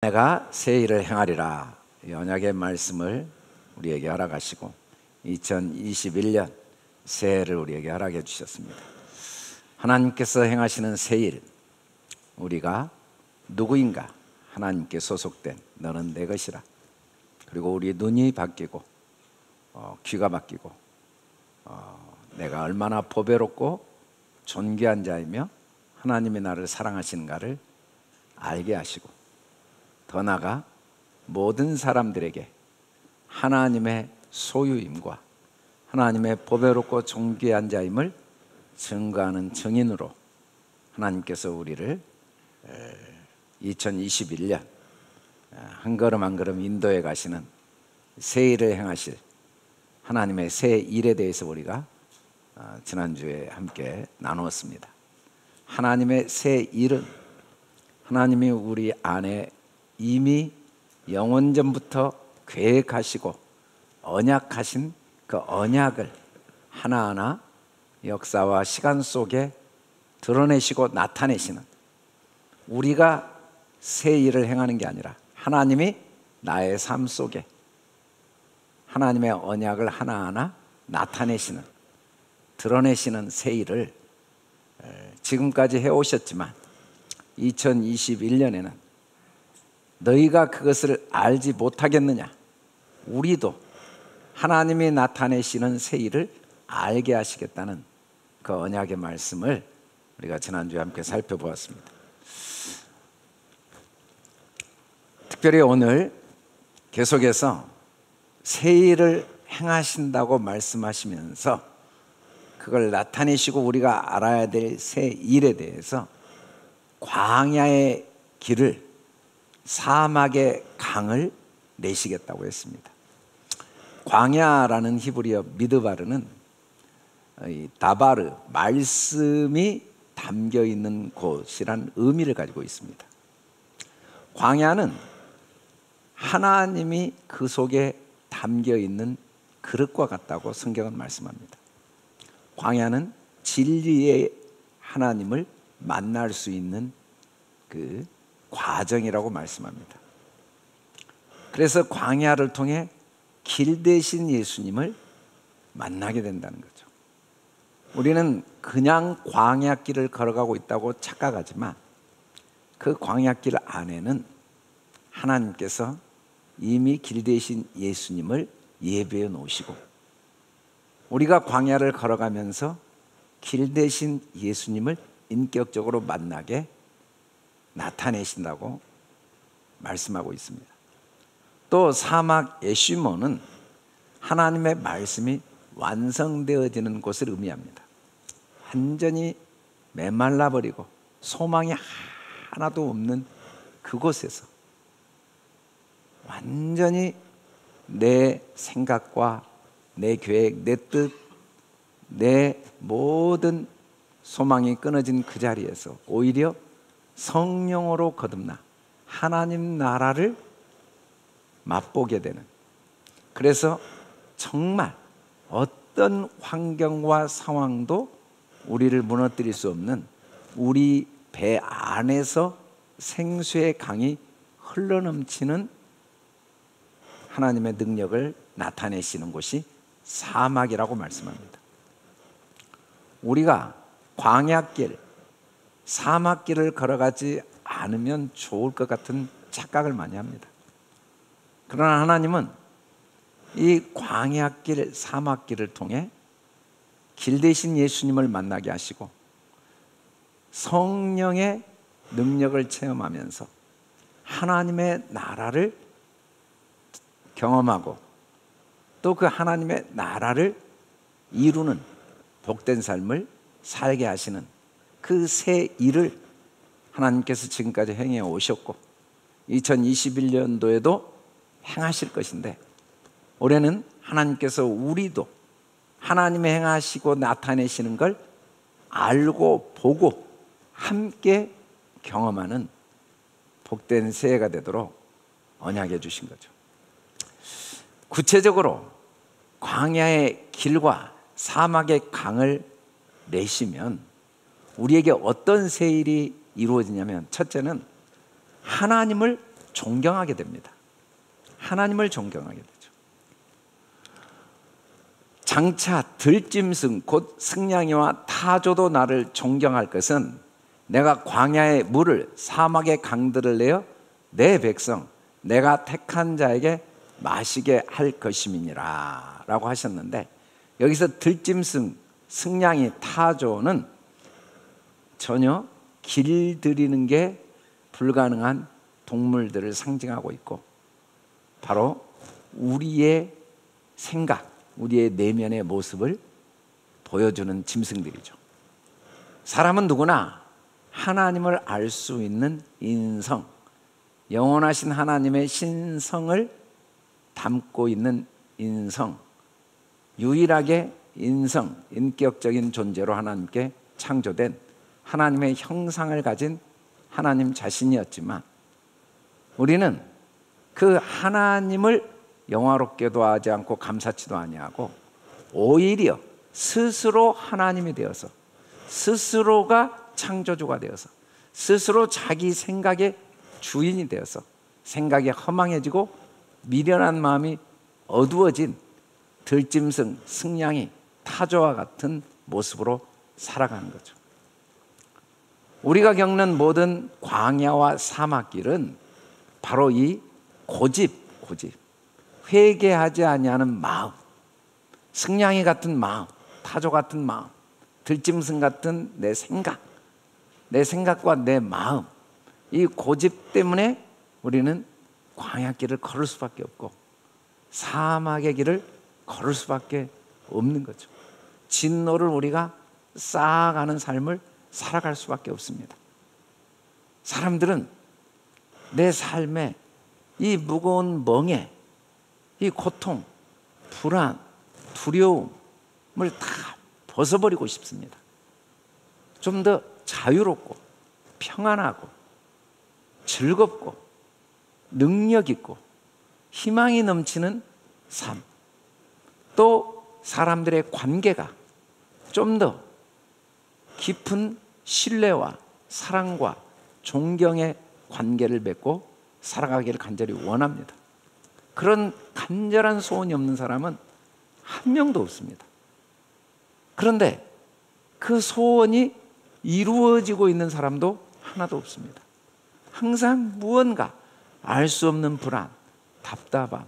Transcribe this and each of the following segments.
내가 새 일을 행하리라. 이 언약의 말씀을 우리에게 허락하시고 2021년 새해를 우리에게 허락해 주셨습니다. 하나님께서 행하시는 새 일, 우리가 누구인가? 하나님께 소속된 너는 내 것이라. 그리고 우리 눈이 바뀌고 귀가 바뀌고 내가 얼마나 보배롭고 존귀한 자이며 하나님이 나를 사랑하시는가를 알게 하시고, 더 나아가 모든 사람들에게 하나님의 소유임과 하나님의 보배롭고 존귀한 자임을 증거하는 증인으로 하나님께서 우리를 2021년 한 걸음 한 걸음 인도해 가시는 새 일을 행하실 하나님의 새 일에 대해서 우리가 지난주에 함께 나누었습니다. 하나님의 새 일은 하나님이 우리 안에 이미 영원전부터 계획하시고 언약하신 그 언약을 하나하나 역사와 시간 속에 드러내시고 나타내시는, 우리가 새 일을 행하는 게 아니라 하나님이 나의 삶 속에 하나님의 언약을 하나하나 나타내시는, 드러내시는 새 일을 지금까지 해오셨지만 2021년에는 너희가 그것을 알지 못하겠느냐? 우리도 하나님이 나타내시는 새 일을 알게 하시겠다는 그 언약의 말씀을 우리가 지난주에 함께 살펴보았습니다. 특별히 오늘 계속해서 새 일을 행하신다고 말씀하시면서 그걸 나타내시고 우리가 알아야 될 새 일에 대해서 광야의 길을, 사막의 강을 내시겠다고 했습니다. 광야라는 히브리어 미드바르는 다바르, 말씀이 담겨 있는 곳이란 의미를 가지고 있습니다. 광야는 하나님이 그 속에 담겨 있는 그릇과 같다고 성경은 말씀합니다. 광야는 진리의 하나님을 만날 수 있는 그 과정이라고 말씀합니다. 그래서 광야를 통해 길 대신 예수님을 만나게 된다는 거죠. 우리는 그냥 광야길을 걸어가고 있다고 착각하지만 그 광야길 안에는 하나님께서 이미 길 대신 예수님을 예배해 놓으시고, 우리가 광야를 걸어가면서 길 대신 예수님을 인격적으로 만나게 나타내신다고 말씀하고 있습니다. 또 사막 예시모는 하나님의 말씀이 완성되어지는 곳을 의미합니다. 완전히 메말라버리고 소망이 하나도 없는 그곳에서 완전히 내 생각과 내 계획, 내 뜻, 내 모든 소망이 끊어진 그 자리에서 오히려 성령으로 거듭나 하나님 나라를 맛보게 되는, 그래서 정말 어떤 환경과 상황도 우리를 무너뜨릴 수 없는 우리 배 안에서 생수의 강이 흘러넘치는 하나님의 능력을 나타내시는 곳이 사막이라고 말씀합니다. 우리가 광야길, 사막길을 걸어가지 않으면 좋을 것 같은 착각을 많이 합니다. 그러나 하나님은 이 광야길, 사막길을 통해 길 대신 예수님을 만나게 하시고 성령의 능력을 체험하면서 하나님의 나라를 경험하고 또 그 하나님의 나라를 이루는 복된 삶을 살게 하시는 그 새 일을 하나님께서 지금까지 행해 오셨고 2021년도에도 행하실 것인데, 올해는 하나님께서 우리도 하나님의 행하시고 나타내시는 걸 알고 보고 함께 경험하는 복된 새해가 되도록 언약해 주신 거죠. 구체적으로 광야의 길과 사막의 강을 내시면 우리에게 어떤 새 일이 이루어지냐면, 첫째는 하나님을 존경하게 됩니다. 하나님을 존경하게 되죠. 장차 들짐승 곧 승냥이와 타조도 나를 존경할 것은 내가 광야의 물을 사막의 강들을 내어 내 백성 내가 택한 자에게 마시게 할 것임이니라 라고 하셨는데, 여기서 들짐승, 승냥이, 타조는 전혀 길들이는 게 불가능한 동물들을 상징하고 있고, 바로 우리의 생각, 우리의 내면의 모습을 보여주는 짐승들이죠. 사람은 누구나 하나님을 알 수 있는 인성, 영원하신 하나님의 신성을 담고 있는 인성, 유일하게 인성, 인격적인 존재로 하나님께 창조된 하나님의 형상을 가진 하나님 자신이었지만, 우리는 그 하나님을 영화롭게도 하지 않고 감사치도 아니하고 오히려 스스로 하나님이 되어서, 스스로가 창조주가 되어서, 스스로 자기 생각의 주인이 되어서 생각이 허망해지고 미련한 마음이 어두워진 들짐승, 승냥이, 타조와 같은 모습으로 살아가는 거죠. 우리가 겪는 모든 광야와 사막길은 바로 이 고집, 회개하지 아니하는 마음, 승냥이 같은 마음, 타조 같은 마음, 들짐승 같은 내 생각과 내 마음, 이 고집 때문에 우리는 광야길을 걸을 수밖에 없고 사막의 길을 걸을 수밖에 없는 거죠. 진노를 우리가 쌓아가는 삶을 살아갈 수밖에 없습니다. 사람들은 내 삶에 이 무거운 멍에, 이 고통, 불안, 두려움을 다 벗어버리고 싶습니다. 좀 더 자유롭고 평안하고 즐겁고 능력 있고 희망이 넘치는 삶, 또 사람들의 관계가 좀 더 깊은 신뢰와 사랑과 존경의 관계를 맺고 살아가기를 간절히 원합니다. 그런 간절한 소원이 없는 사람은 한 명도 없습니다. 그런데 그 소원이 이루어지고 있는 사람도 하나도 없습니다. 항상 무언가 알 수 없는 불안, 답답함,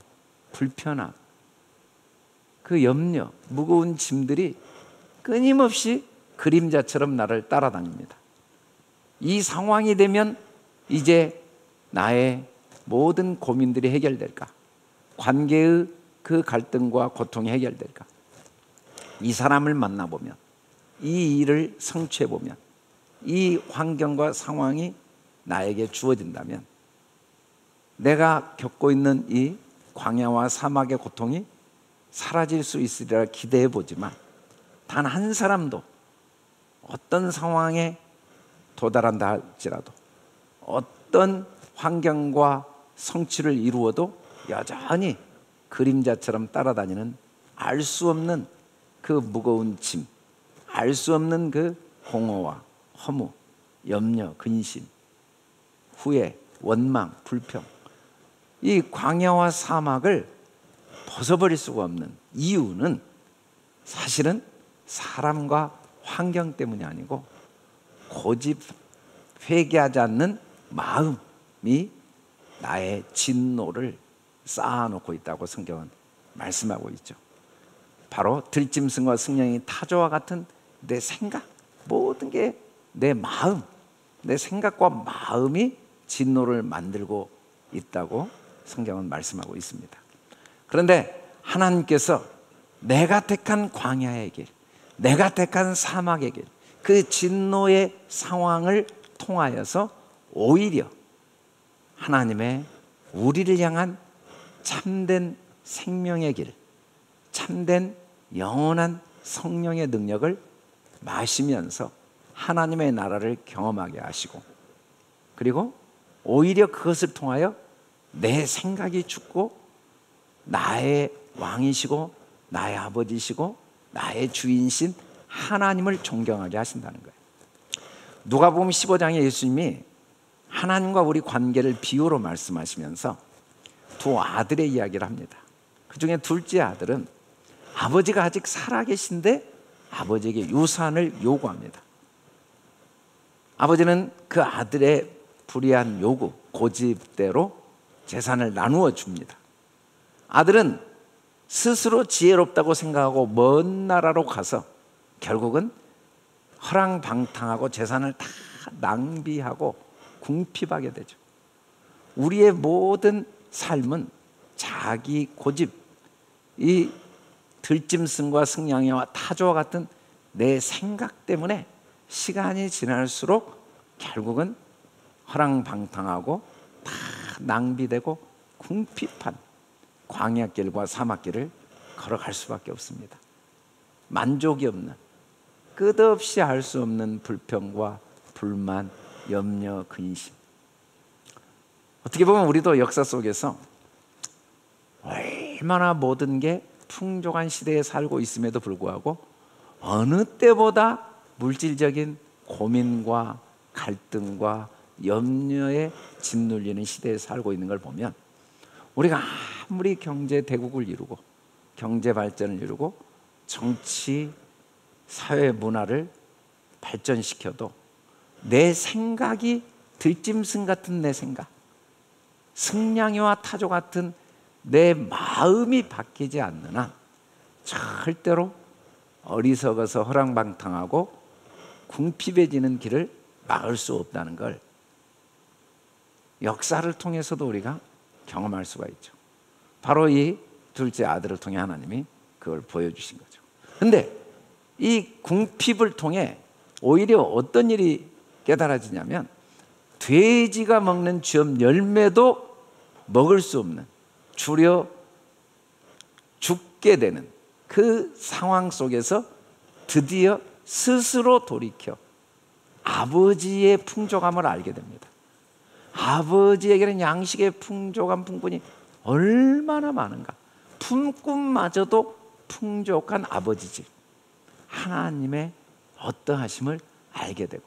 불편함, 그 염려, 무거운 짐들이 끊임없이 그림자처럼 나를 따라다닙니다. 이 상황이 되면 이제 나의 모든 고민들이 해결될까? 관계의 그 갈등과 고통이 해결될까? 이 사람을 만나보면, 이 일을 성취해보면, 이 환경과 상황이 나에게 주어진다면 내가 겪고 있는 이 광야와 사막의 고통이 사라질 수 있으리라 기대해보지만 단 한 사람도 어떤 상황에 도달한다 할지라도, 어떤 환경과 성취를 이루어도 여전히 그림자처럼 따라다니는 알 수 없는 그 무거운 짐, 알 수 없는 그 공허와 허무, 염려, 근심, 후회, 원망, 불평, 이 광야와 사막을 벗어버릴 수가 없는 이유는 사실은 사람과 환경 때문이 아니고 고집, 회개하지 않는 마음이 나의 진노를 쌓아놓고 있다고 성경은 말씀하고 있죠. 바로 들짐승과 승냥이, 타조와 같은 내 생각, 모든 게 내 마음, 내 생각과 마음이 진노를 만들고 있다고 성경은 말씀하고 있습니다. 그런데 하나님께서 내가 택한 광야의 길, 내가 택한 사막의 길, 그 진노의 상황을 통하여서 오히려 하나님의 우리를 향한 참된 생명의 길, 참된 영원한 성령의 능력을 마시면서 하나님의 나라를 경험하게 하시고, 그리고 오히려 그것을 통하여 내 생각이 죽고 나의 왕이시고 나의 아버지시고 나의 주인신 하나님을 존경하게 하신다는 거예요. 누가복음 15장에 예수님이 하나님과 우리 관계를 비유로 말씀하시면서 두 아들의 이야기를 합니다. 그 중에 둘째 아들은 아버지가 아직 살아계신데 아버지에게 유산을 요구합니다. 아버지는 그 아들의 불의한 요구, 고집대로 재산을 나누어 줍니다. 아들은 스스로 지혜롭다고 생각하고 먼 나라로 가서 결국은 허랑방탕하고 재산을 다 낭비하고 궁핍하게 되죠. 우리의 모든 삶은 자기 고집, 이 들짐승과 승냥이와 타조와 같은 내 생각 때문에 시간이 지날수록 결국은 허랑방탕하고 다 낭비되고 궁핍한 광야길과 사막길을 걸어갈 수밖에 없습니다. 만족이 없는, 끝없이 알 수 없는 불평과 불만, 염려, 근심. 어떻게 보면 우리도 역사 속에서 얼마나 모든 게 풍족한 시대에 살고 있음에도 불구하고 어느 때보다 물질적인 고민과 갈등과 염려에 짓눌리는 시대에 살고 있는 걸 보면 우리가 아무리 경제 대국을 이루고 경제 발전을 이루고 정치, 사회 문화를 발전시켜도 내 생각이 들짐승 같은 내 생각, 승냥이와 타조 같은 내 마음이 바뀌지 않는 한 절대로 어리석어서 허랑방탕하고 궁핍해지는 길을 막을 수 없다는 걸 역사를 통해서도 우리가 경험할 수가 있죠. 바로 이 둘째 아들을 통해 하나님이 그걸 보여주신 거죠. 그런데 이 궁핍을 통해 오히려 어떤 일이 깨달아지냐면 돼지가 먹는 쥐업 열매도 먹을 수 없는, 주려 죽게 되는 그 상황 속에서 드디어 스스로 돌이켜 아버지의 풍족함을 알게 됩니다. 아버지에게는 양식의 풍족한 풍분이 얼마나 많은가. 품꾼마저도 풍족한 아버지 집, 하나님의 어떠하심을 알게 되고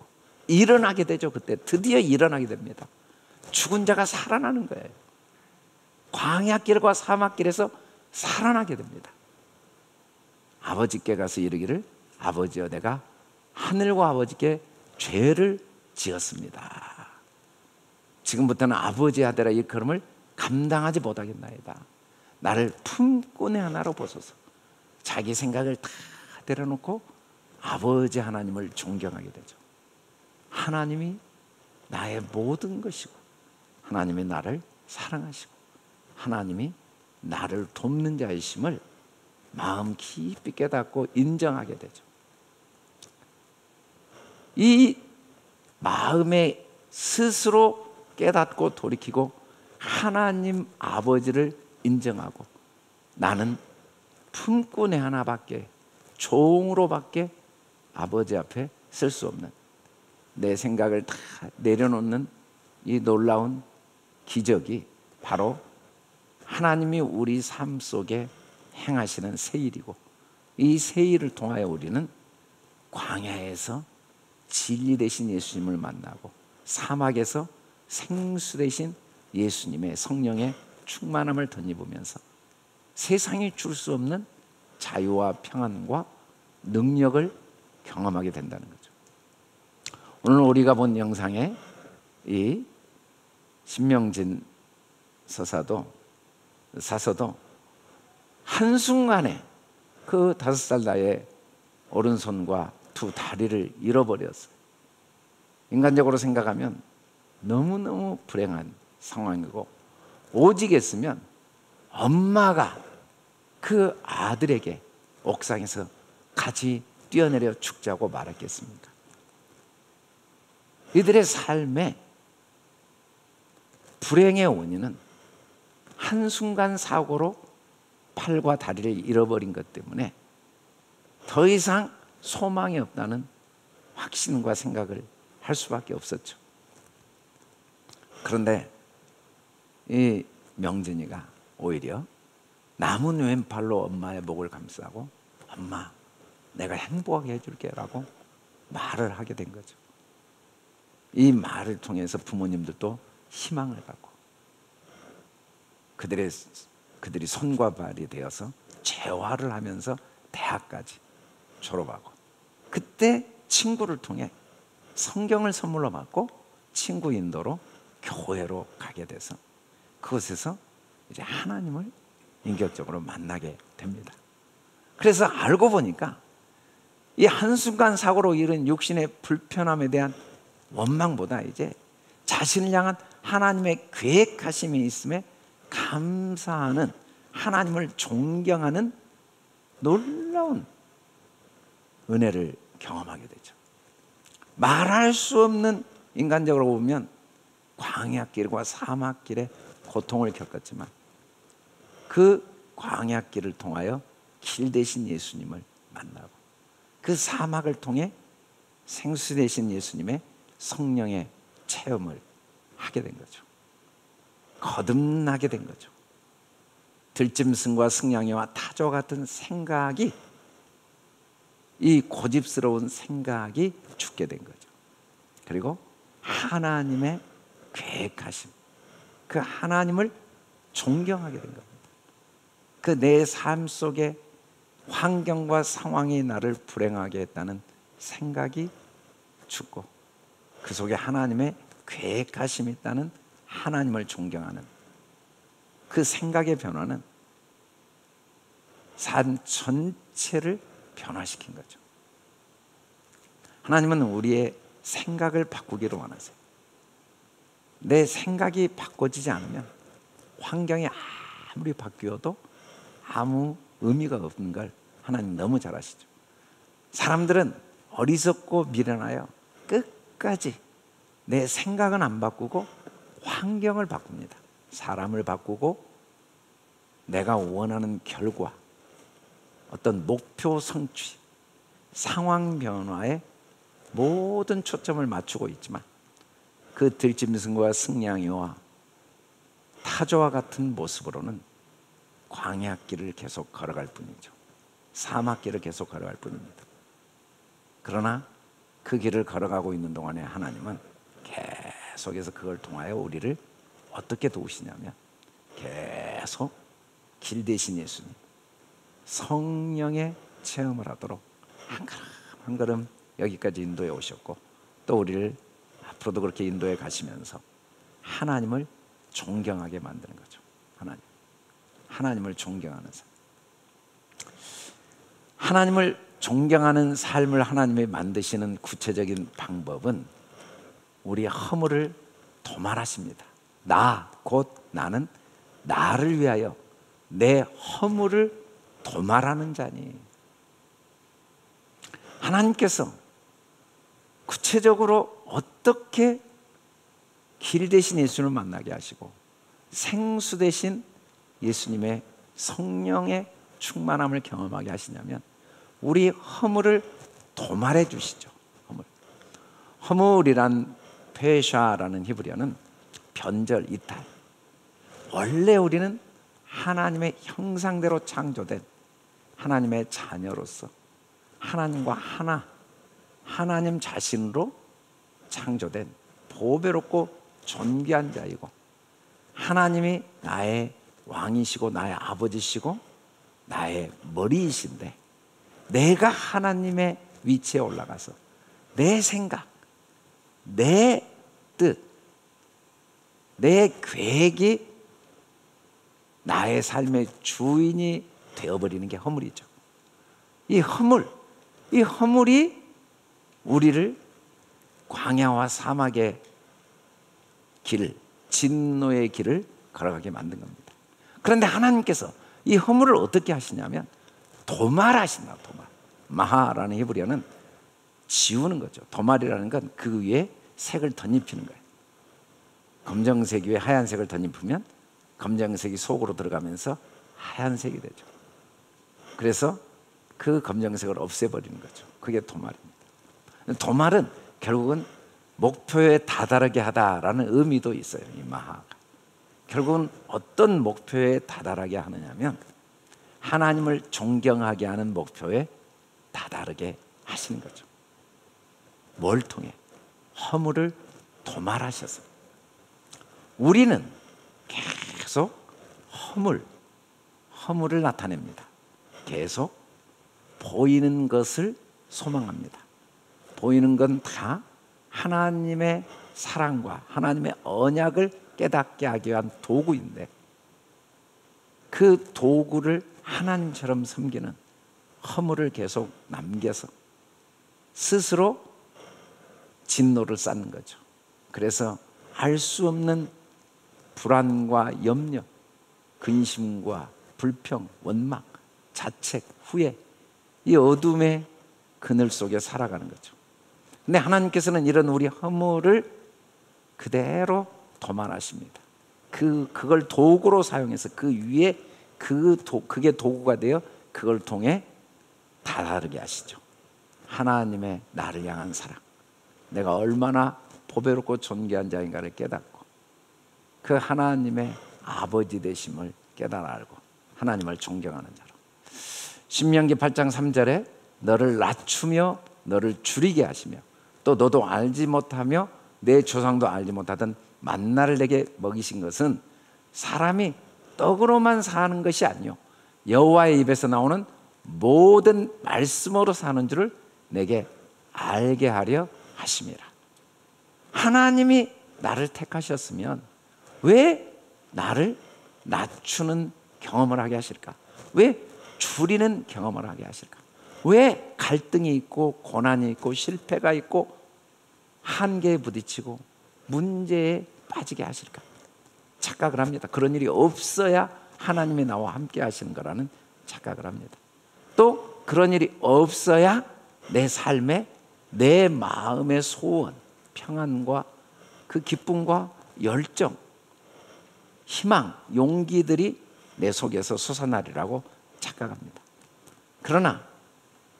일어나게 되죠. 그때 드디어 일어나게 됩니다. 죽은 자가 살아나는 거예요. 광야길과 사막길에서 살아나게 됩니다. 아버지께 가서 이르기를 아버지여 내가 하늘과 아버지께 죄를 지었습니다. 지금부터는 아버지 아들아 이 걸음을 감당하지 못하겠나이다. 나를 품꾼의 하나로 보소서. 자기 생각을 다 내려놓고 아버지 하나님을 존경하게 되죠. 하나님이 나의 모든 것이고 하나님이 나를 사랑하시고 하나님이 나를 돕는 자이심을 마음 깊이 깨닫고 인정하게 되죠. 이 마음에 스스로 깨닫고 돌이키고 하나님 아버지를 인정하고 나는 품꾼의 하나밖에, 종으로밖에 아버지 앞에 쓸 수 없는, 내 생각을 다 내려놓는 이 놀라운 기적이 바로 하나님이 우리 삶 속에 행하시는 새 일이고, 이 새 일을 통하여 우리는 광야에서 진리 되신 예수님을 만나고 사막에서 생수 되신 예수님의 성령의 충만함을 덧입으면서 세상이 줄 수 없는 자유와 평안과 능력을 경험하게 된다는 거죠. 오늘 우리가 본 영상에 이 신명진 사서도 한순간에 그 5살 나이에 오른손과 두 다리를 잃어버렸어요. 인간적으로 생각하면 너무너무 불행한 상황이고, 오직 했으면 엄마가 그 아들에게 옥상에서 같이 뛰어내려 죽자고 말했겠습니까? 이들의 삶의 불행의 원인은 한순간 사고로 팔과 다리를 잃어버린 것 때문에 더 이상 소망이 없다는 확신과 생각을 할 수밖에 없었죠. 그런데 이 명진이가 오히려 남은 왼팔로 엄마의 목을 감싸고 엄마 내가 행복하게 해줄게 라고 말을 하게 된 거죠. 이 말을 통해서 부모님들도 희망을 받고 그들이 손과 발이 되어서 재활을 하면서 대학까지 졸업하고, 그때 친구를 통해 성경을 선물로 받고 친구 인도로 교회로 가게 돼서 그곳에서 이제 하나님을 인격적으로 만나게 됩니다. 그래서 알고 보니까 이 한순간 사고로 이른 육신의 불편함에 대한 원망보다 이제 자신을 향한 하나님의 계획하심이 있음에 감사하는, 하나님을 존경하는 놀라운 은혜를 경험하게 되죠. 말할 수 없는, 인간적으로 보면 광야길과 사막길에 고통을 겪었지만 그 광야길을 통하여 길 대신 예수님을 만나고, 그 사막을 통해 생수 되신 예수님의 성령의 체험을 하게 된 거죠. 거듭나게 된 거죠. 들짐승과 승냥이와 타조와 같은 생각이, 이 고집스러운 생각이 죽게 된 거죠. 그리고 하나님의 계획하심, 그 하나님을 존경하게 된 겁니다. 그 내 삶 속에 환경과 상황이 나를 불행하게 했다는 생각이 죽고, 그 속에 하나님의 계획하심이 있다는 하나님을 존경하는 그 생각의 변화는 삶 전체를 변화시킨 거죠. 하나님은 우리의 생각을 바꾸기를 원하세요. 내 생각이 바꿔지지 않으면 환경이 아무리 바뀌어도 아무 의미가 없는 걸 하나님 너무 잘 아시죠. 사람들은 어리석고 미련하여 끝까지 내 생각은 안 바꾸고 환경을 바꿉니다. 사람을 바꾸고 내가 원하는 결과, 어떤 목표 성취, 상황 변화에 모든 초점을 맞추고 있지만 그 들짐승과 승냥이와 타조와 같은 모습으로는 광야길을 계속 걸어갈 뿐이죠. 사막길을 계속 걸어갈 뿐입니다. 그러나 그 길을 걸어가고 있는 동안에 하나님은 계속해서 그걸 통하여 우리를 어떻게 도우시냐면, 계속 길 대신 예수님, 성령의 체험을 하도록 한 걸음 한 걸음 여기까지 인도해 오셨고, 또 우리를 앞으로도 그렇게 인도해 가시면서 하나님을 존경하게 만드는 거죠. 하나님을 존경하는 삶. 하나님을 존경하는 삶을 하나님이 만드시는 구체적인 방법은 우리의 허물을 도말하십니다. 곧 나는 나를 위하여 내 허물을 도말하는 자니. 하나님께서 구체적으로 어떻게 길 대신 예수님을 만나게 하시고 생수 대신 예수님의 성령의 충만함을 경험하게 하시냐면 우리 허물을 도말해 주시죠. 허물이란 페샤라는 히브리어는 변절, 이탈. 원래 우리는 하나님의 형상대로 창조된 하나님의 자녀로서 하나님과 하나님 자신으로 창조된 보배롭고 존귀한 자이고, 하나님이 나의 왕이시고 나의 아버지시고 나의 머리이신데, 내가 하나님의 위치에 올라가서 내 생각, 내 뜻, 내 계획이 나의 삶의 주인이 되어버리는 게 허물이죠. 이 허물이 우리를 광야와 사막의 길, 진노의 길을 걸어가게 만든 겁니다. 그런데 하나님께서 이 허물을 어떻게 하시냐면 도말하신다. 마하라는 히브리어는 지우는 거죠. 도말이라는 건 그 위에 색을 덧입히는 거예요. 검정색 위에 하얀색을 덧입히면 검정색이 속으로 들어가면서 하얀색이 되죠. 그래서 그 검정색을 없애버리는 거죠. 그게 도말입니다. 도말은 결국은 목표에 다다르게 하다라는 의미도 있어요. 이 마하가 결국은 어떤 목표에 다다르게 하느냐면 하나님을 존경하게 하는 목표에 다다르게 하시는 거죠. 뭘 통해? 허물을 도말하셔서 우리는 계속 허물을 나타냅니다. 계속 보이는 것을 소망합니다. 보이는 건 다 하나님의 사랑과 하나님의 언약을 깨닫게 하기 위한 도구인데, 그 도구를 하나님처럼 섬기는 허물을 계속 남겨서 스스로 진노를 쌓는 거죠. 그래서 알 수 없는 불안과 염려, 근심과 불평, 원망, 자책, 후회, 이 어둠의 그늘 속에 살아가는 거죠. 근데 하나님께서는 이런 우리 허물을 그대로 도말하십니다. 그걸 도구로 사용해서 그 위에 그게 도구가 되어 그걸 통해 다다르게 하시죠. 하나님의 나를 향한 사랑, 내가 얼마나 보배롭고 존귀한 자인가를 깨닫고 그 하나님의 아버지 되심을 깨달아 알고 하나님을 존경하는 자로. 신명기 8장 3절에 너를 낮추며 너를 줄이게 하시며 또 너도 알지 못하며 내 조상도 알지 못하던 만나를 내게 먹이신 것은 사람이 떡으로만 사는 것이 아니요 여호와의 입에서 나오는 모든 말씀으로 사는 줄을 내게 알게 하려 하심이라. 하나님이 나를 택하셨으면 왜 나를 낮추는 경험을 하게 하실까? 왜 줄이는 경험을 하게 하실까? 왜 갈등이 있고 고난이 있고 실패가 있고 한계에 부딪히고 문제에 빠지게 하실까? 착각을 합니다. 그런 일이 없어야 하나님이 나와 함께 하시는 거라는 착각을 합니다. 또 그런 일이 없어야 내 삶에 내 마음의 소원, 평안과 그 기쁨과 열정, 희망, 용기들이 내 속에서 솟아나리라고 착각합니다. 그러나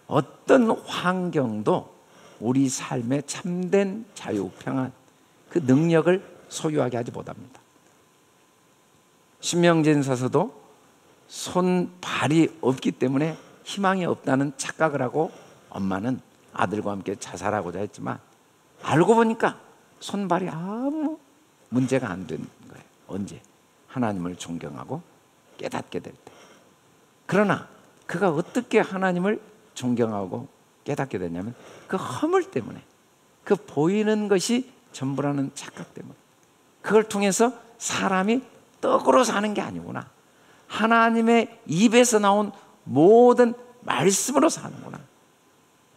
어떤 환경도 우리 삶의 참된 자유, 평안, 그 능력을 소유하게 하지 못합니다. 신명진사서도 손발이 없기 때문에 희망이 없다는 착각을 하고 엄마는 아들과 함께 자살하고자 했지만 알고 보니까 손발이 아무 문제가 안 된 거예요. 언제? 하나님을 존경하고 깨닫게 될 때. 그러나 그가 어떻게 하나님을 존경하고 깨닫게 됐냐면 그 허물 때문에, 그 보이는 것이 전부라는 착각 때문에. 그걸 통해서 사람이 떡으로 사는 게 아니구나, 하나님의 입에서 나온 모든 말씀으로 사는구나,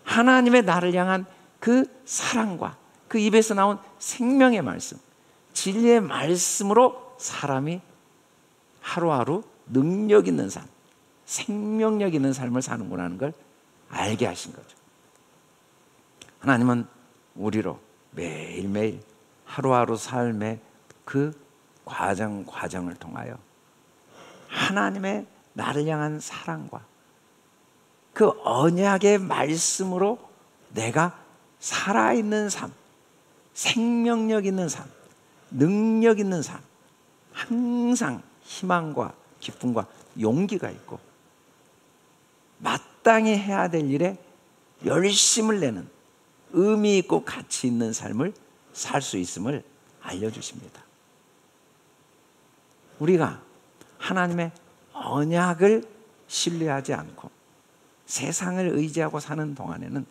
하나님의 나를 향한 그 사랑과 그 입에서 나온 생명의 말씀, 진리의 말씀으로 사람이 하루하루 능력 있는 삶, 생명력 있는 삶을 사는구나 하는 걸 알게 하신 거죠. 하나님은 우리로 매일매일 하루하루 삶의 그 과정을 통하여 하나님의 나를 향한 사랑과 그 언약의 말씀으로 내가 살아있는 삶, 생명력 있는 삶, 능력 있는 삶, 항상 희망과 기쁨과 용기가 있고 마땅히 해야 될 일에 열심을 내는 의미 있고 가치 있는 삶을 살 수 있음을 알려주십니다. 우리가 하나님의 언약을 신뢰하지 않고 세상을 의지하고 사는 동안에는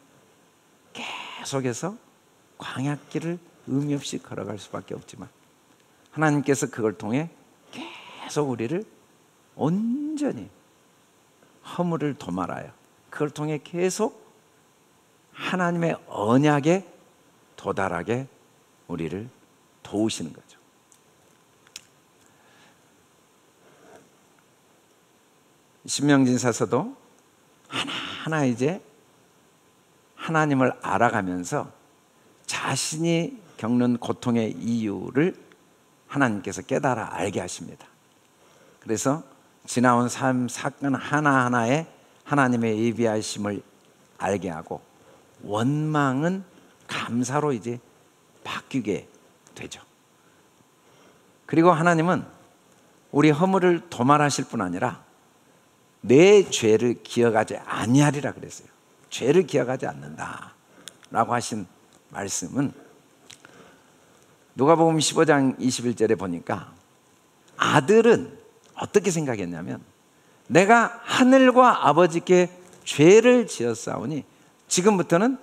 계속해서 광야길을 의미 없이 걸어갈 수밖에 없지만 하나님께서 그걸 통해 계속 우리를 온전히 허물을 도말하여 그걸 통해 계속 하나님의 언약에 도달하게 우리를 도우시는 거죠. 신명진사서도 하나하나 이제 하나님을 알아가면서 자신이 겪는 고통의 이유를 하나님께서 깨달아 알게 하십니다. 그래서 지나온 삶 사건 하나하나에 하나님의 예비하심을 알게 하고 원망은 감사로 이제 바뀌게 되죠. 그리고 하나님은 우리 허물을 도말하실 뿐 아니라 내 죄를 기억하지 아니하리라 그랬어요. 죄를 기억하지 않는다라고 하신 말씀은 누가복음 15장 21절에 보니까 아들은 어떻게 생각했냐면, 내가 하늘과 아버지께 죄를 지었사오니 지금부터는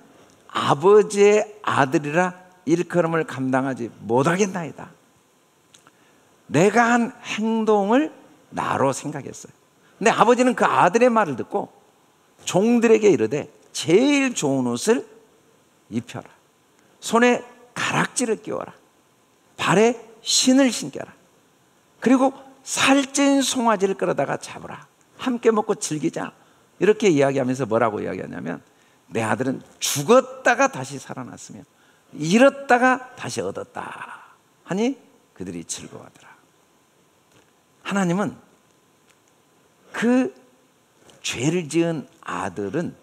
아버지의 아들이라 일컬음을 감당하지 못하겠나이다. 내가 한 행동을 나로 생각했어요. 근데 아버지는 그 아들의 말을 듣고 종들에게 이르되 제일 좋은 옷을 입혀라, 손에 가락지를 끼워라, 발에 신을 신겨라, 그리고 살찐 송아지를 끌어다가 잡으라, 함께 먹고 즐기자. 이렇게 이야기하면서 뭐라고 이야기하냐면, 내 아들은 죽었다가 다시 살아났으며 잃었다가 다시 얻었다 하니 그들이 즐거워하더라. 하나님은 그 죄를 지은 아들은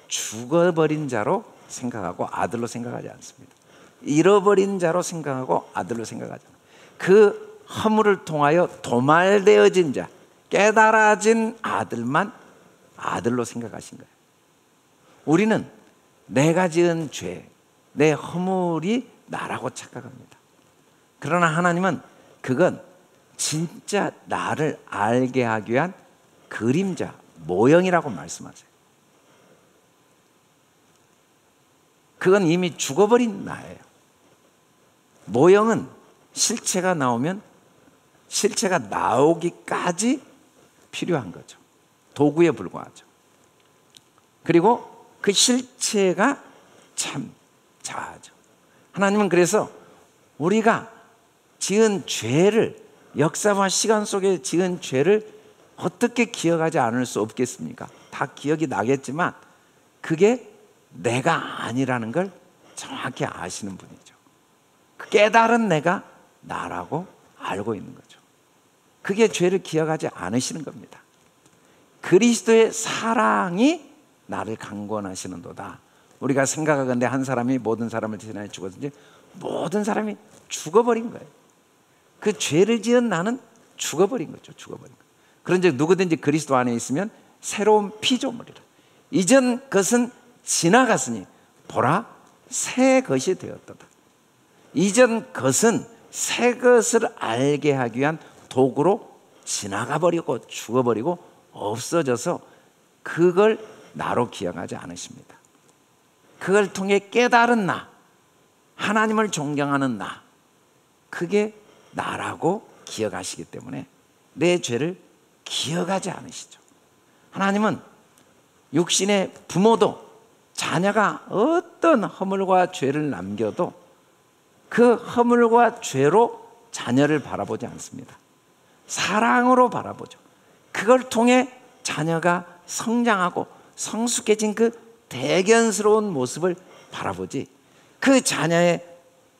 죽어버린 자로 생각하고 아들로 생각하지 않습니다. 잃어버린 자로 생각하고 아들로 생각하지 않습니다. 그 허물을 통하여 도말되어진 자, 깨달아진 아들만 아들로 생각하신 거예요. 우리는 내가 지은 죄, 내 허물이 나라고 착각합니다. 그러나 하나님은 그건 진짜 나를 알게 하기 위한 그림자, 모형이라고 말씀하세요. 그건 이미 죽어버린 나예요. 모형은 실체가 나오면 실체가 나오기까지 필요한 거죠. 도구에 불과하죠. 그리고 그 실체가 참 자하죠. 하나님은 그래서 우리가 지은 죄를, 역사와 시간 속에 지은 죄를 어떻게 기억하지 않을 수 없겠습니까? 다 기억이 나겠지만 그게 내가 아니라는 걸 정확히 아시는 분이죠. 그 깨달은 내가 나라고 알고 있는 거죠. 그게 죄를 기억하지 않으시는 겁니다. 그리스도의 사랑이 나를 강권하시는도다. 우리가 생각하건대 한 사람이 모든 사람을 대신하여 죽었는지 모든 사람이 죽어버린 거예요. 그 죄를 지은 나는 죽어버린 거죠. 죽어버린 거. 그런즉 누구든지 그리스도 안에 있으면 새로운 피조물이라. 이전 것은 지나갔으니 보라 새 것이 되었도다. 이전 것은 새 것을 알게 하기 위한 도구로 지나가 버리고 죽어버리고 없어져서 그걸 나로 기억하지 않으십니다. 그걸 통해 깨달은 나, 하나님을 존경하는 나, 그게 나라고 기억하시기 때문에 내 죄를 기억하지 않으시죠. 하나님은 육신의 부모도 자녀가 어떤 허물과 죄를 남겨도 그 허물과 죄로 자녀를 바라보지 않습니다. 사랑으로 바라보죠. 그걸 통해 자녀가 성장하고 성숙해진 그 대견스러운 모습을 바라보지, 그 자녀의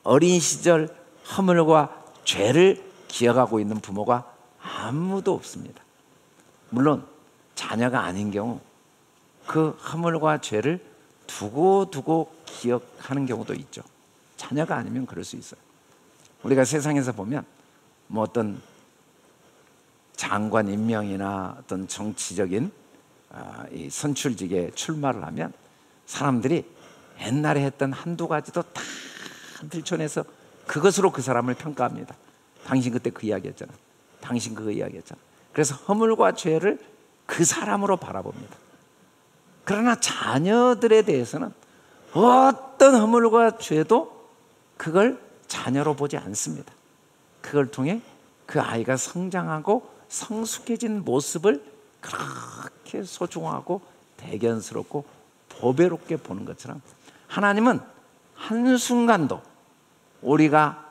어린 시절 허물과 죄를 기억하고 있는 부모가 아무도 없습니다. 물론 자녀가 아닌 경우 그 허물과 죄를 두고 기억하는 경우도 있죠. 자녀가 아니면 그럴 수 있어요. 우리가 세상에서 보면 뭐 어떤 장관 임명이나 어떤 정치적인 이 선출직에 출마를 하면 사람들이 옛날에 했던 한두 가지도 다 들춰내서 그것으로 그 사람을 평가합니다. 당신 그때 그 이야기 했잖아. 당신 그거 이야기 했잖아. 그래서 허물과 죄를 그 사람으로 바라봅니다. 그러나 자녀들에 대해서는 어떤 허물과 죄도 그걸 자녀로 보지 않습니다. 그걸 통해 그 아이가 성장하고 성숙해진 모습을 그렇게 소중하고 대견스럽고 보배롭게 보는 것처럼 하나님은 한순간도 우리가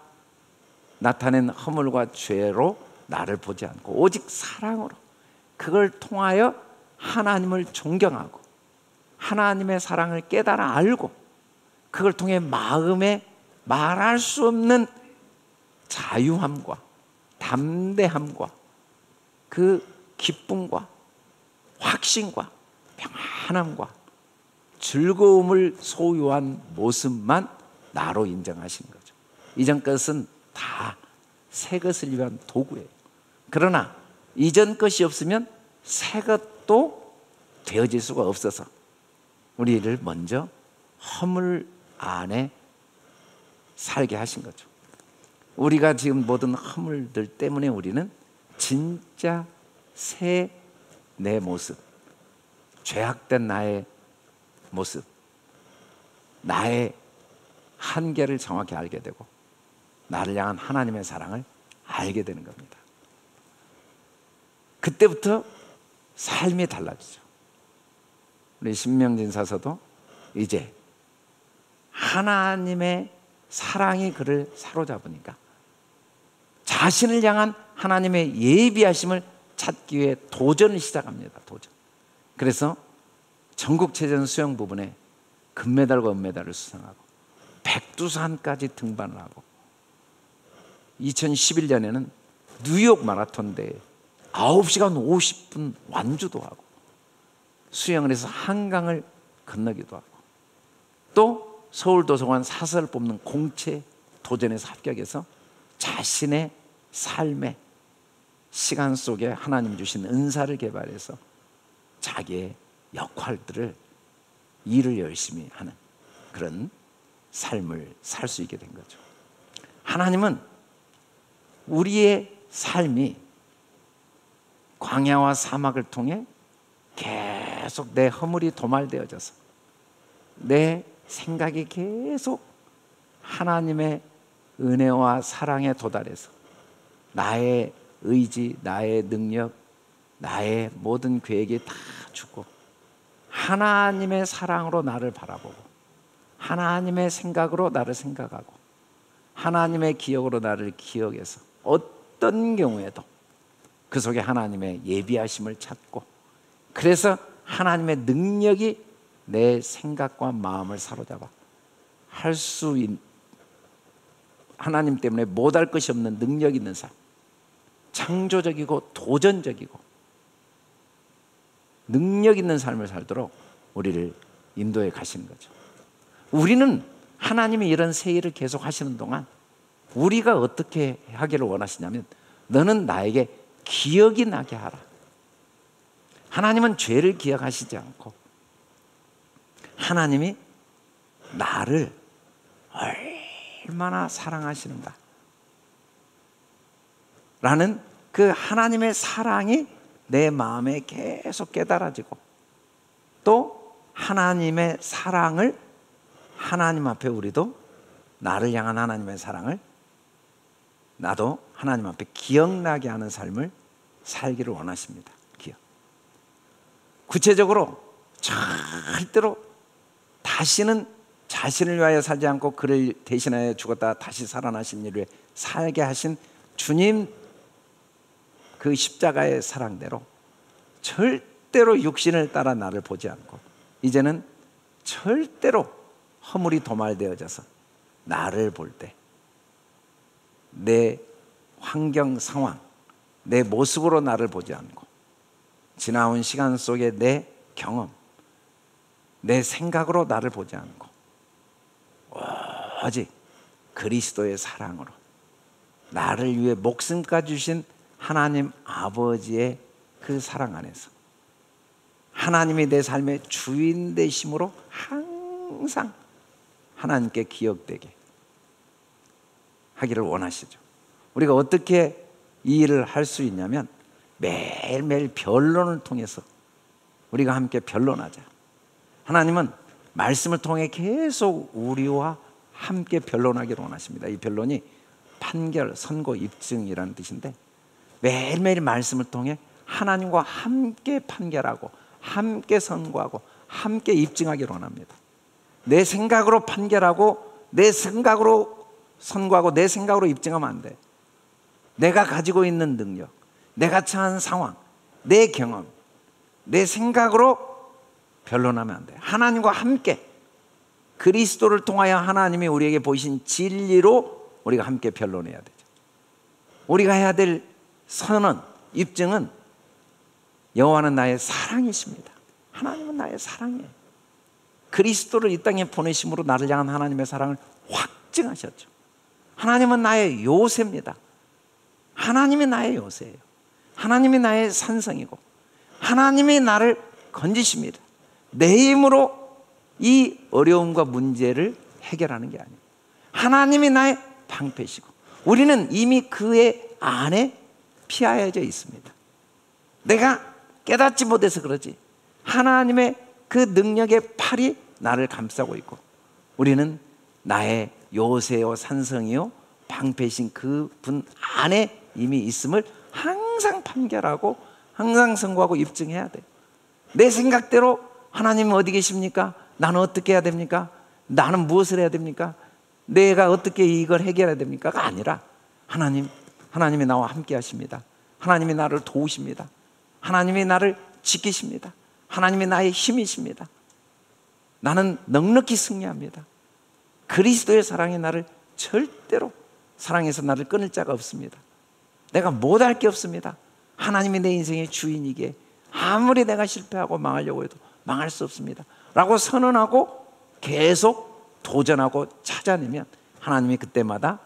나타낸 허물과 죄로 나를 보지 않고 오직 사랑으로 그걸 통하여 하나님을 존경하고 하나님의 사랑을 깨달아 알고 그걸 통해 마음에 말할 수 없는 자유함과 담대함과 그 기쁨과 확신과 평안함과 즐거움을 소유한 모습만 나로 인정하시는 거죠. 이전 것은 다 새 것을 위한 도구예요. 그러나 이전 것이 없으면 새 것도 되어질 수가 없어서 우리를 먼저 허물 안에 살게 하신 거죠. 우리가 지금 모든 허물들 때문에 우리는 진짜 새 내 모습, 죄악된 나의 모습, 나의 한계를 정확히 알게 되고 나를 향한 하나님의 사랑을 알게 되는 겁니다. 그때부터 삶이 달라지죠. 우리 신명진 사서도 이제 하나님의 사랑이 그를 사로잡으니까 자신을 향한 하나님의 예비하심을 찾기 위해 도전을 시작합니다. 도전. 그래서 전국체전 수영 부분에 금메달과 은메달을 수상하고 백두산까지 등반을 하고 2011년에는 뉴욕 마라톤 대회 9시간 50분 완주도 하고 수영을 해서 한강을 건너기도 하고 또 서울도서관 사설을 뽑는 공채 도전에서 합격해서 자신의 삶의 시간 속에 하나님 주신 은사를 개발해서 자기의 역할들을 일을 열심히 하는 그런 삶을 살 수 있게 된 거죠. 하나님은 우리의 삶이 광야와 사막을 통해 계속 내 허물이 도말되어져서 내 생각이 계속 하나님의 은혜와 사랑에 도달해서 나의 의지, 나의 능력, 나의 모든 계획이 다 죽고 하나님의 사랑으로 나를 바라보고 하나님의 생각으로 나를 생각하고 하나님의 기억으로 나를 기억해서 어떤 경우에도 그 속에 하나님의 예비하심을 찾고 그래서 하나님의 능력이 내 생각과 마음을 사로잡아 할 수 있는 하나님 때문에 못할 것이 없는 능력 있는 삶, 창조적이고 도전적이고 능력 있는 삶을 살도록 우리를 인도해 가시는 거죠. 우리는 하나님이 이런 새 일을 계속 하시는 동안 우리가 어떻게 하기를 원하시냐면 너는 나에게 기억이 나게 하라. 하나님은 죄를 기억하시지 않고 하나님이 나를 얼마나 사랑하시는가 라는 그 하나님의 사랑이 내 마음에 계속 깨달아지고 또 하나님의 사랑을 하나님 앞에 우리도 나를 향한 하나님의 사랑을 나도 하나님 앞에 기억나게 하는 삶을 살기를 원하십니다. 기억. 구체적으로 절대로 다시는 자신을 위하여 살지 않고 그를 대신하여 죽었다 다시 살아나신 일을 살게 하신 주님 그 십자가의 사랑대로 절대로 육신을 따라 나를 보지 않고 이제는 절대로 허물이 도말되어져서 나를 볼 때 내 환경 상황 내 모습으로 나를 보지 않고 지나온 시간 속에 내 경험 내 생각으로 나를 보지 않고 오직 그리스도의 사랑으로 나를 위해 목숨까지 주신 하나님 아버지의 그 사랑 안에서 하나님이 내 삶의 주인 되심으로 항상 하나님께 기억되게 하기를 원하시죠. 우리가 어떻게 이 일을 할 수 있냐면 매일매일 변론을 통해서 우리가 함께 변론하자. 하나님은 말씀을 통해 계속 우리와 함께 변론하기를 원하십니다. 이 변론이 판결, 선고, 입증이라는 뜻인데 매일매일 말씀을 통해 하나님과 함께 판결하고 함께 선고하고 함께 입증하기를 원합니다. 내 생각으로 판결하고 내 생각으로 선고하고 내 생각으로 입증하면 안 돼. 내가 가지고 있는 능력, 내가 처한 상황, 내 경험, 내 생각으로 변론하면 안 돼. 하나님과 함께 그리스도를 통하여 하나님이 우리에게 보이신 진리로 우리가 함께 변론해야 되죠. 우리가 해야 될 선언, 입증은 여호와는 나의 사랑이십니다. 하나님은 나의 사랑이에요. 그리스도를 이 땅에 보내심으로 나를 향한 하나님의 사랑을 확증하셨죠. 하나님은 나의 요새입니다. 하나님이 나의 요새예요. 하나님이 나의 산성이고 하나님이 나를 건지십니다. 내 힘으로 이 어려움과 문제를 해결하는 게 아니에요. 하나님이 나의 방패시고 우리는 이미 그의 안에 피하여져 있습니다. 내가 깨닫지 못해서 그러지 하나님의 그 능력의 팔이 나를 감싸고 있고, 우리는 나의 요새요 산성이요 방패신 그분 안에 이미 있음을 항상 판결하고 항상 선고하고 입증해야 돼. 내 생각대로 하나님은 어디 계십니까? 나는 어떻게 해야 됩니까? 나는 무엇을 해야 됩니까? 내가 어떻게 이걸 해결해야 됩니까?가 아니라 하나님이 나와 함께 하십니다. 하나님이 나를 도우십니다. 하나님이 나를 지키십니다. 하나님이 나의 힘이십니다. 나는 넉넉히 승리합니다. 그리스도의 사랑이 나를 절대로 사랑해서 나를 끊을 자가 없습니다. 내가 못할 게 없습니다. 하나님이 내 인생의 주인이기에 아무리 내가 실패하고 망하려고 해도 망할 수 없습니다 라고 선언하고 계속 도전하고 찾아내면 하나님이 그때마다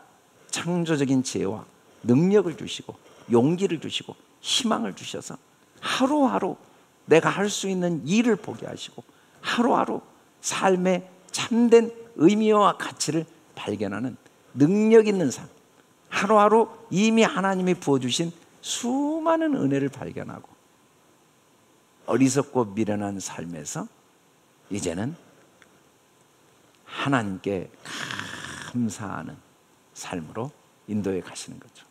창조적인 지혜와 능력을 주시고 용기를 주시고 희망을 주셔서 하루하루 내가 할 수 있는 일을 보게 하시고 하루하루 삶의 참된 의미와 가치를 발견하는 능력 있는 삶, 하루하루 이미 하나님이 부어주신 수많은 은혜를 발견하고 어리석고 미련한 삶에서 이제는 하나님께 감사하는 삶으로 인도해 가시는 거죠.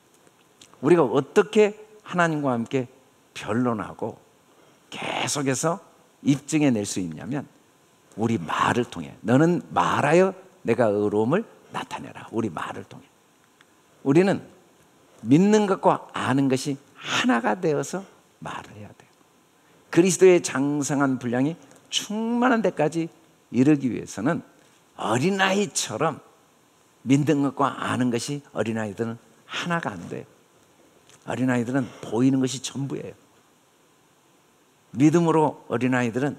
우리가 어떻게 하나님과 함께 변론하고 계속해서 입증해낼 수 있냐면 우리 말을 통해, 너는 말하여 내가 의로움을 나타내라. 우리 말을 통해 우리는 믿는 것과 아는 것이 하나가 되어서 말을 해야 돼요. 그리스도의 장성한 분량이 충만한 데까지 이르기 위해서는 어린아이처럼 믿는 것과 아는 것이 어린아이들은 하나가 안 돼요. 어린아이들은 보이는 것이 전부예요. 믿음으로 어린아이들은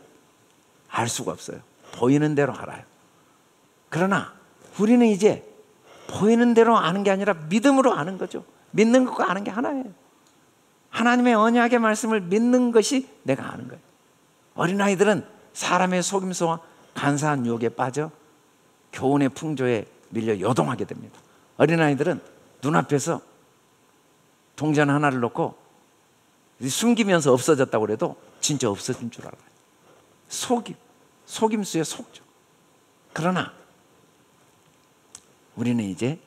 알 수가 없어요. 보이는 대로 알아요. 그러나 우리는 이제 보이는 대로 아는 게 아니라 믿음으로 아는 거죠. 믿는 것과 아는 게 하나예요. 하나님의 언약의 말씀을 믿는 것이 내가 아는 거예요. 어린아이들은 사람의 속임수와 간사한 유혹에 빠져 교훈의 풍조에 밀려 요동하게 됩니다. 어린아이들은 눈앞에서 동전 하나를 놓고 숨기면서 없어졌다고 그래도 진짜 없어진 줄 알아요. 속임수에 속죠. 그러나 우리는 이제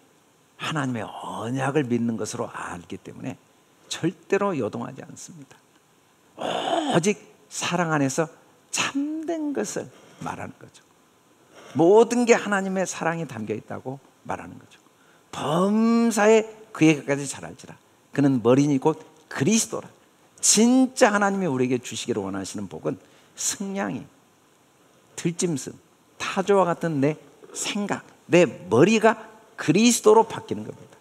하나님의 언약을 믿는 것으로 알기 때문에 절대로 요동하지 않습니다. 오직 사랑 안에서 참된 것을 말하는 거죠. 모든 게 하나님의 사랑이 담겨 있다고 말하는 거죠. 범사에 그에게까지 잘할지라 그는 머리니 곧 그리스도라. 진짜 하나님이 우리에게 주시기를 원하시는 복은 승냥이, 들짐승, 타조와 같은 내 생각, 내 머리가 그리스도로 바뀌는 겁니다.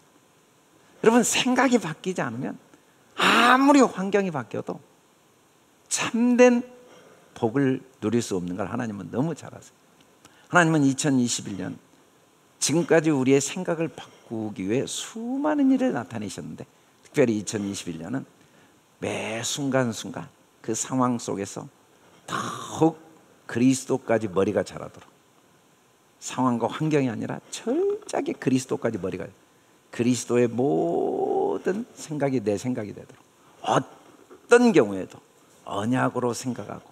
여러분, 생각이 바뀌지 않으면 아무리 환경이 바뀌어도 참된 복을 누릴 수 없는 걸 하나님은 너무 잘 아세요. 하나님은 2021년 지금까지 우리의 생각을 바꾸기 위해 수많은 일을 나타내셨는데, 특별히 2021년은 매 순간순간 그 상황 속에서 더욱 그리스도까지 머리가 자라도록, 상황과 환경이 아니라 철저하게 그리스도까지 머리가, 그리스도의 모든 생각이 내 생각이 되도록, 어떤 경우에도 언약으로 생각하고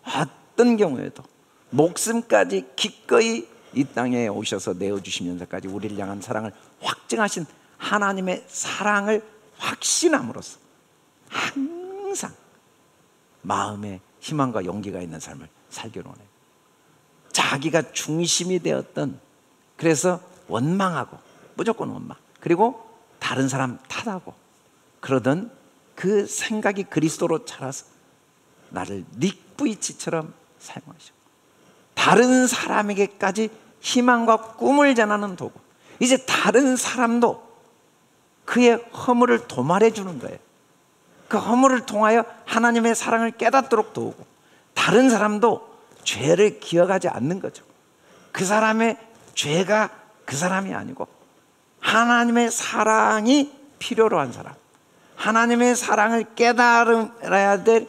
어떤 경우에도 목숨까지 기꺼이 이 땅에 오셔서 내어주시면서까지 우리를 향한 사랑을 확증하신 하나님의 사랑을 확신함으로써 항상 마음에 희망과 용기가 있는 삶을 살기를 원해요. 자기가 중심이 되었던, 그래서 원망하고 무조건 원망, 그리고 다른 사람 탓하고 그러던 그 생각이 그리스도로 자라서 나를 닉브이치처럼 사용하시고 다른 사람에게까지 희망과 꿈을 전하는 도구, 이제 다른 사람도 그의 허물을 도말해 주는 거예요. 그 허물을 통하여 하나님의 사랑을 깨닫도록 도우고, 다른 사람도 죄를 기억하지 않는 거죠. 그 사람의 죄가 그 사람이 아니고 하나님의 사랑이 필요로 한 사람, 하나님의 사랑을 깨달아야 될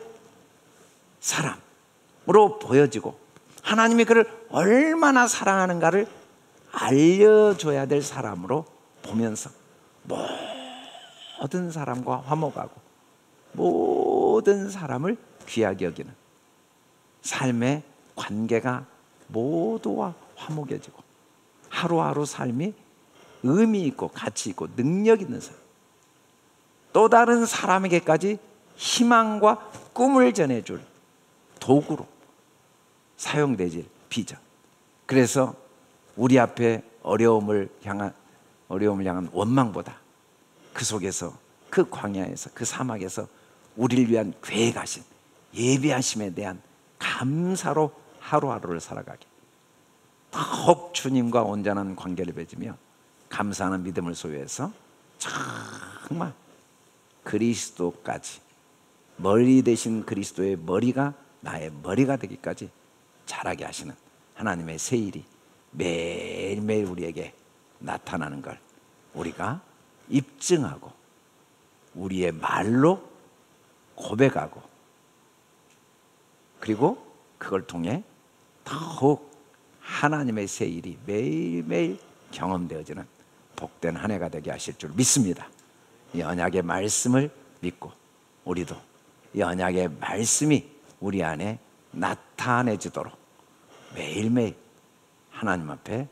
사람으로 보여지고, 하나님이 그를 얼마나 사랑하는가를 알려줘야 될 사람으로 보면서 모든 사람과 화목하고 모든 사람을 귀하게 여기는 삶의 관계가 모두와 화목해지고 하루하루 삶이 의미 있고 가치 있고 능력 있는 사람, 또 다른 사람에게까지 희망과 꿈을 전해줄 도구로 사용되질 비전. 그래서 우리 앞에 어려움을 향한 원망보다 그 속에서, 그 광야에서, 그 사막에서 우리를 위한 계획하신 예비하심에 대한 감사로 하루하루를 살아가게, 더욱 주님과 온전한 관계를 맺으며 감사하는 믿음을 소유해서 정말 그리스도까지, 머리 대신 그리스도의 머리가 나의 머리가 되기까지 자라게 하시는 하나님의 새 일이 매일매일 우리에게 나타나는 걸 우리가 입증하고 우리의 말로 고백하고, 그리고 그걸 통해 더욱 하나님의 새 일이 매일매일 경험되어지는 복된 한 해가 되게 하실 줄 믿습니다. 이 언약의 말씀을 믿고 우리도 이 언약의 말씀이 우리 안에 나타내지도록 매일매일 하나님 앞에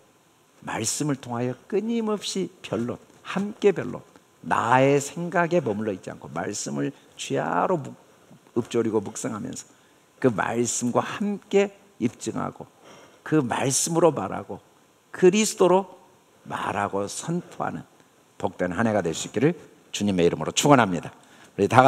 말씀을 통하여 끊임없이 변론, 함께 변론, 나의 생각에 머물러 있지 않고 말씀을 쥐하로 읊조리고 묵상하면서 그 말씀과 함께 입증하고 그 말씀으로 말하고 그리스도로 말하고 선포하는 복된 한 해가 될 수 있기를 주님의 이름으로 축원합니다. 우리 다